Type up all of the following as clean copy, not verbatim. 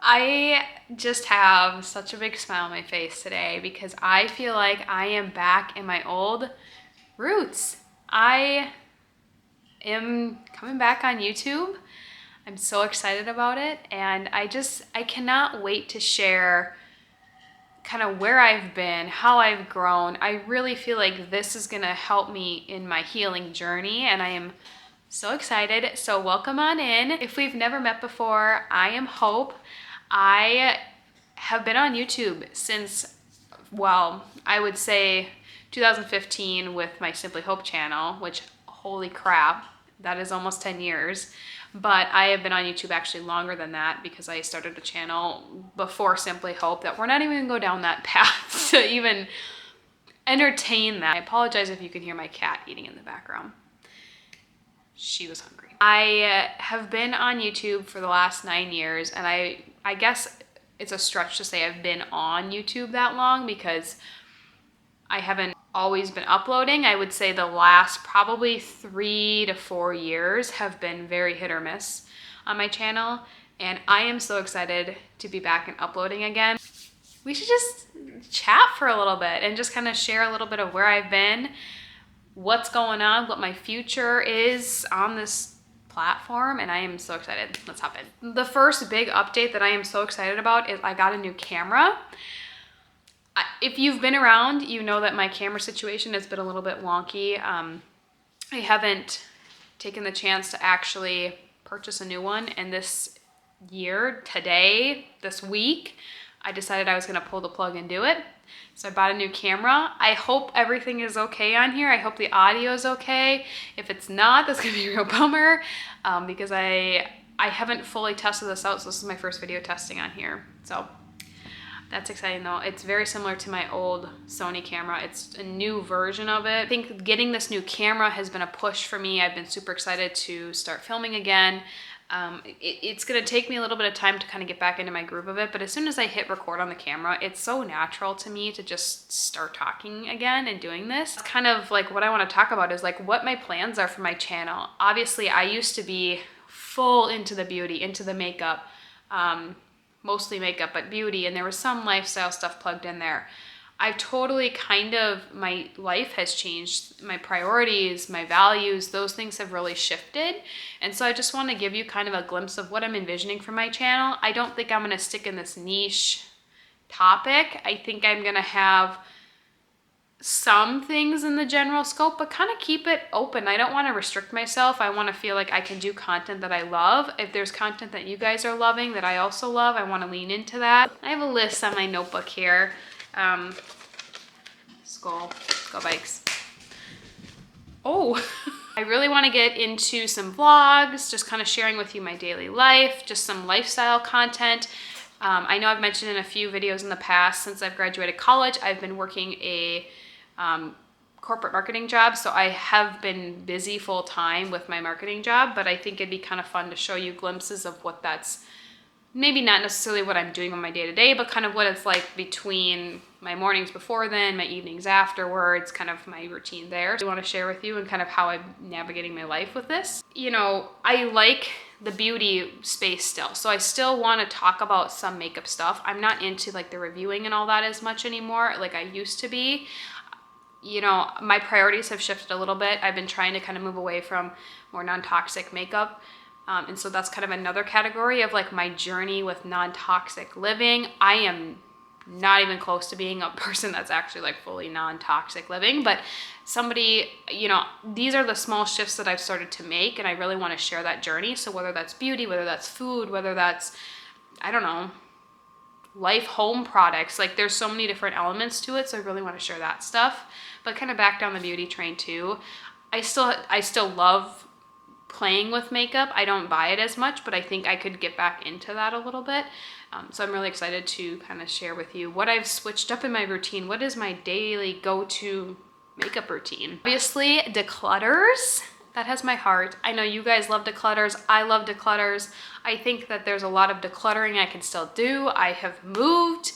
I just have such a big smile on my face today because I feel like I am back in my old roots. I am coming back on YouTube. I'm so excited about it, and I cannot wait to share kind of where I've been, how I've grown. I really feel like this is gonna help me in my healing journey, and I am so excited. So welcome on in. If we've never met before, I am Hope. I have been on YouTube since, well, I would say 2015 with my Simply Hope channel, which, holy crap, that is almost 10 years. But I have been on YouTube actually longer than that because I started a channel before Simply Hope that we're not even gonna go down that path to even entertain that. I apologize if you can hear my cat eating in the background. She was hungry. I have been on YouTube for the last 9 years, and I guess it's a stretch to say I've been on YouTube that long because I haven't always been uploading. I would say the last probably 3 to 4 years have been very hit or miss on my channel, and I am so excited to be back and uploading again. We should just chat for a little bit and just kind of share a little bit of where I've been, what's going on, what my future is on this platform, and I am so excited. Let's hop in. The first big update that I am so excited about is I got a new camera. If you've been around, you know that my camera situation has been a little bit wonky. I haven't taken the chance to actually purchase a new one, and this year, today, this week, I decided I was gonna pull the plug and do it. So I bought a new camera. I hope everything is okay on here. I hope the audio is okay. If it's not, that's gonna be a real bummer because I haven't fully tested this out, so this is my first video testing on here. So that's exciting though. It's very similar to my old Sony camera. It's a new version of it. I think getting this new camera has been a push for me. I've been super excited to start filming again. It's gonna take me a little bit of time to kind of get back into my groove of it, but as soon as I hit record on the camera, it's so natural to me to just start talking again and doing this. It's kind of like what I want to talk about is like what my plans are for my channel. Obviously, I used to be full into the beauty, into the makeup, mostly makeup, but beauty, and there was some lifestyle stuff plugged in there. I've totally my life has changed. My priorities, my values, those things have really shifted. And so I just want to give you kind of a glimpse of what I'm envisioning for my channel. I don't think I'm going to stick in this niche topic. I think I'm going to have some things in the general scope, but kind of keep it open. I don't want to restrict myself. I want to feel like I can do content that I love. If there's content that you guys are loving that I also love, I want to lean into that. I have a list on my notebook here. Skull bikes. Oh, I really want to get into some vlogs, just kind of sharing with you my daily life, just some lifestyle content. I know I've mentioned in a few videos in the past, since I've graduated college, I've been working a corporate marketing job. So I have been busy full time with my marketing job, but I think it'd be kind of fun to show you glimpses of what that's, maybe not necessarily what I'm doing on my day-to-day, but kind of what it's like between my mornings before then, my evenings afterwards, kind of my routine there. I want to share with you and kind of how I'm navigating my life with this. You know, I like the beauty space still. So I still want to talk about some makeup stuff. I'm not into like the reviewing and all that as much anymore like I used to be. You know, my priorities have shifted a little bit. I've been trying to kind of move away from more non-toxic makeup. And so that's kind of another category of like my journey with non-toxic living. I am not even close to being a person that's actually like fully non-toxic living, but somebody, you know, these are the small shifts that I've started to make, and I really want to share that journey. So whether that's beauty, whether that's food, whether that's, I don't know, life home products, like there's so many different elements to it. So I really want to share that stuff, but kind of back down the beauty train too. I still love playing with makeup. I don't buy it as much, but I think I could get back into that a little bit. So I'm really excited to kind of share with you what I've switched up in my routine. What is my daily go-to makeup routine? Obviously, declutters. That has my heart. I know you guys love declutters. I love declutters. I think that there's a lot of decluttering I can still do. I have moved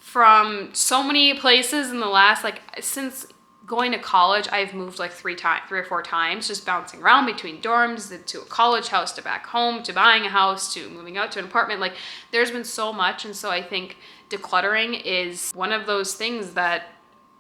from so many places in the last, like since going to college, I've moved like 3 or 4 times, just bouncing around between dorms to a college house to back home to buying a house to moving out to an apartment. Like there's been so much. And so I think decluttering is one of those things that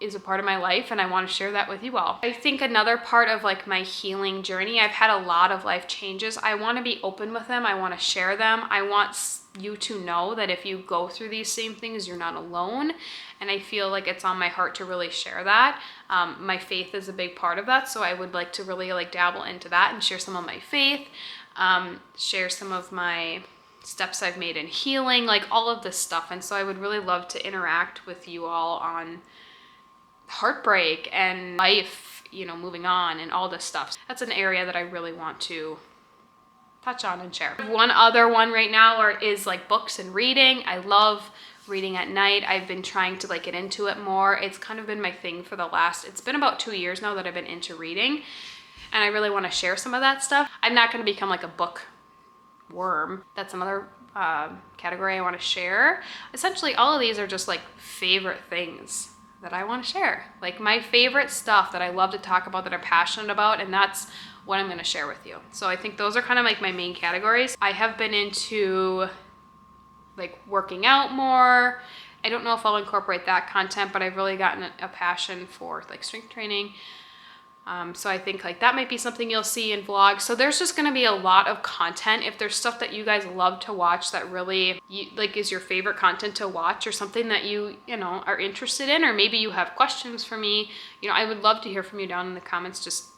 is a part of my life, and I want to share that with you all. I think another part of like my healing journey, I've had a lot of life changes. I want to be open with them. I want to share them. I want you to know that if you go through these same things, you're not alone. And I feel like it's on my heart to really share that. My faith is a big part of that. So I would like to really like dabble into that and share some of my faith, share some of my steps I've made in healing, like all of this stuff. And so I would really love to interact with you all on heartbreak and life, you know, moving on and all this stuff. That's an area that I really want to touch on and share. One other one right now is like books and reading. I love reading at night. I've been trying to like get into it more. It's kind of been my thing for it's been about 2 years now that I've been into reading, and I really want to share some of that stuff. I'm not going to become like a book worm. That's another category I want to share. Essentially, all of these are just like favorite things that I want to share. Like my favorite stuff that I love to talk about, that I'm passionate about, and that's what I'm going to share with you. So I think those are kind of like my main categories. I have been into like working out more. I don't know if I'll incorporate that content, but I've really gotten a passion for like strength training. So I think like that might be something you'll see in vlogs. So there's just going to be a lot of content. If there's stuff that you guys love to watch that really like is your favorite content to watch, or something that you know, are interested in, or maybe you have questions for me, you know, I would love to hear from you down in the comments. Just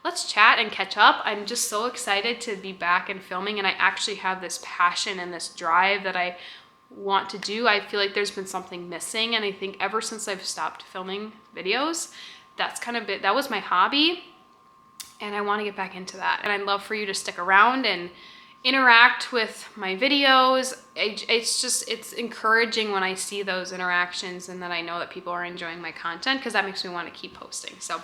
let's chat and catch up. I'm just so excited to be back and filming, and I actually have this passion and this drive that I want to do. I feel like there's been something missing, and I think ever since I've stopped filming videos, that's kind of that was my hobby, and I want to get back into that. And I'd love for you to stick around and interact with my videos. It's encouraging when I see those interactions, and that I know that people are enjoying my content, because that makes me want to keep posting. So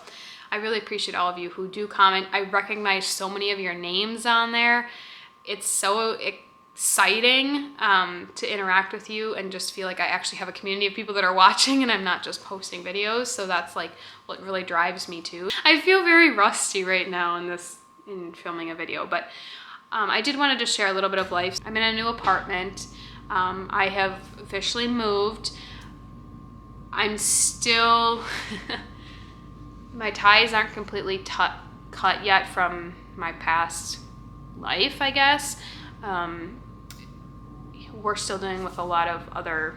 I really appreciate all of you who do comment. I recognize so many of your names on there. It's so exciting to interact with you and just feel like I actually have a community of people that are watching, and I'm not just posting videos. So that's like what really drives me too. I feel very rusty right now in filming a video, but I did want to just share a little bit of life. I'm in a new apartment. I have officially moved. I'm still, my ties aren't completely cut yet from my past life, I guess. We're still dealing with a lot of other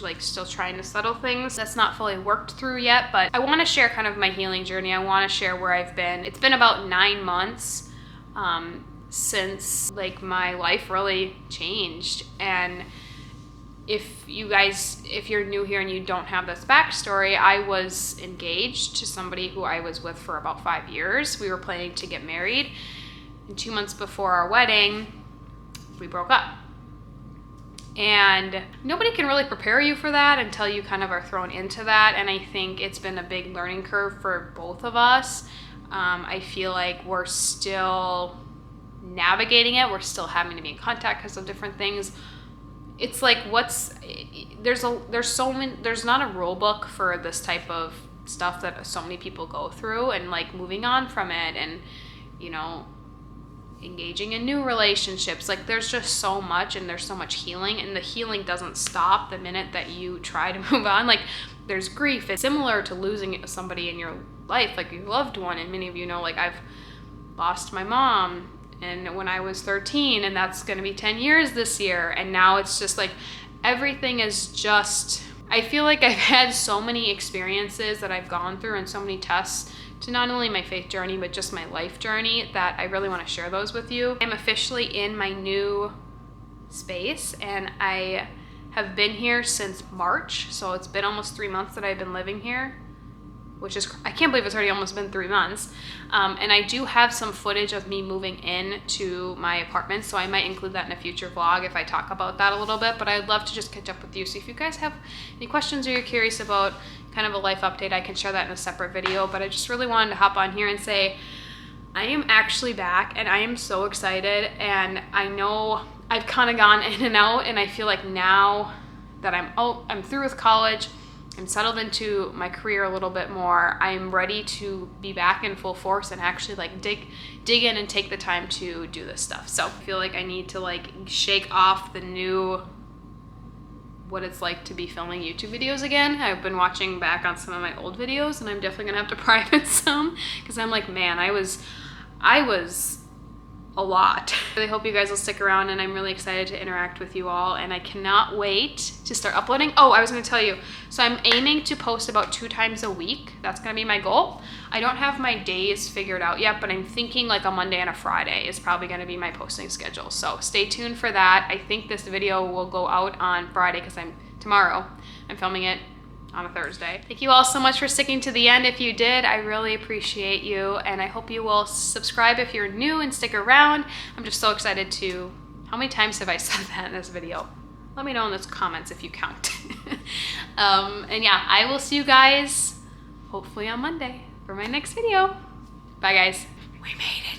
like still trying to settle things. That's not fully worked through yet, but I want to share kind of my healing journey. I want to share where I've been. It's been about 9 months since like my life really changed. And if you're new here and you don't have this backstory, I was engaged to somebody who I was with for about 5 years. We were planning to get married, and 2 months before our wedding, we broke up. And nobody can really prepare you for that until you kind of are thrown into that. And I think it's been a big learning curve for both of us. I feel like we're still navigating it. We're still having to be in contact because of different things. It's like there's not a rule book for this type of stuff that so many people go through, and like moving on from it, and you know, engaging in new relationships. Like there's just so much, and there's so much healing, and the healing doesn't stop the minute that you try to move on. Like there's grief. It's similar to losing somebody in your life, like your loved one. And many of you know, like I've lost my mom, and when I was 13, and that's going to be 10 years this year. And now it's just like everything is just, I feel like I've had so many experiences that I've gone through, and so many tests to not only my faith journey, but just my life journey, that I really want to share those with you. I'm officially in my new space, and I have been here since March. So it's been almost 3 months that I've been living here, which is, I can't believe it's already almost been 3 months. And I do have some footage of me moving into my apartment, so I might include that in a future vlog if I talk about that a little bit. But I'd love to just catch up with you. So if you guys have any questions, or you're curious about kind of a life update, I can share that in a separate video. But I just really wanted to hop on here and say I am actually back, and I am so excited. And I know I've kind of gone in and out, and I feel like now that I'm through with college, I'm settled into my career a little bit more. I'm ready to be back in full force and actually like dig in and take the time to do this stuff. So I feel like I need to like shake off the new what it's like to be filming YouTube videos again. I've been watching back on some of my old videos and I'm definitely gonna have to private some because I'm like, man, I was a lot. I really hope you guys will stick around, and I'm really excited to interact with you all, and I cannot wait to start uploading. Oh, I was gonna tell you, so I'm aiming to post about 2 times a week. That's gonna be my goal. I don't have my days figured out yet, but I'm thinking like a Monday and a Friday is probably gonna be my posting schedule. So stay tuned for that. I think this video will go out on Friday because tomorrow I'm filming it on a Thursday. Thank you all so much for sticking to the end. If you did, I really appreciate you, and I hope you will subscribe if you're new and stick around. I'm just so excited to, how many times have I said that in this video? Let me know in the comments if you count. And yeah, I will see you guys hopefully on Monday for my next video. Bye guys. We made it.